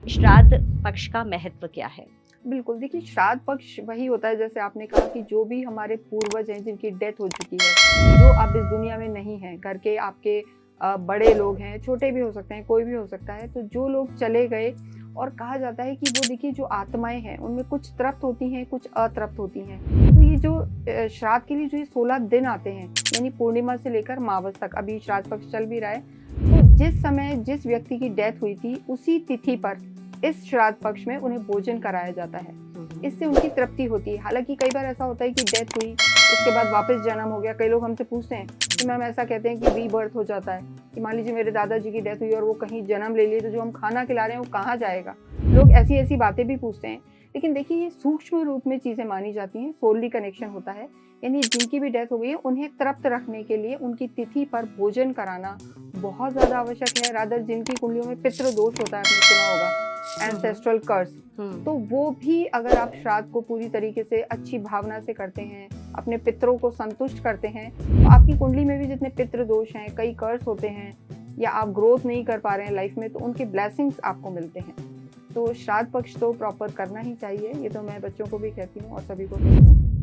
श्राद्ध पक्ष का महत्व क्या है? बिल्कुल, देखिए श्राद्ध पक्ष वही होता है जैसे आपने कहा कि जो भी हमारे पूर्वज हैं जिनकी डेथ हो चुकी है, जो अब इस दुनिया में नहीं हैं, घर के आपके बड़े लोग हैं, छोटे भी हो सकते हैं, कोई भी हो सकता है, तो जो लोग चले गए और कहा जाता है कि वो देखिए जो आत्माएँ हैं उनमें कुछ तृप्त होती हैं, कुछ अतृप्त होती हैं। तो ये जो श्राद्ध के लिए जो ये 16 दिन आते हैं, यानी पूर्णिमा से लेकर मावस तक, अभी श्राद्ध पक्ष चल भी रहा है, तो जिस समय जिस व्यक्ति की डेथ हुई थी उसी तिथि पर इस श्राद्ध पक्ष में उन्हें भोजन कराया जाता है। इससे उनकी तृप्ति होती है। हालांकि कई बार ऐसा होता है कि डेथ हुई उसके बाद वापस जन्म हो गया। कई लोग हमसे पूछते हैं कि मैम ऐसा कहते हैं कि रीबर्थ हो जाता है, कि मान लीजिए मेरे दादाजी की डेथ हुई और वो कहीं जन्म ले लिए तो जो हम खाना खिला रहे हैं वो कहाँ जाएगा। लोग ऐसी ऐसी बातें भी पूछते हैं। लेकिन देखिए ये सूक्ष्म रूप में चीज़ें मानी जाती हैं। सोलली कनेक्शन होता है, यानी जिनकी भी डेथ हो गई है उन्हें तृप्त रखने के लिए उनकी तिथि पर भोजन कराना बहुत ज़्यादा आवश्यक है। रादर जिनकी कुंडलियों में पितृ दोष होता है, आपने सुना होगा, एंसेस्ट्रल कर्स, तो वो भी अगर आप श्राद्ध को पूरी तरीके से अच्छी भावना से करते हैं, अपने पितरों को संतुष्ट करते हैं, तो आपकी कुंडली में भी जितने पितृ दोष हैं, कई कर्स होते हैं, या आप ग्रोथ नहीं कर पा रहे हैं लाइफ में, तो उनके ब्लेसिंग्स आपको मिलते हैं। तो श्राद्ध पक्ष तो प्रॉपर करना ही चाहिए। ये तो मैं बच्चों को भी कहती हूँ और सभी को कहती हूँ।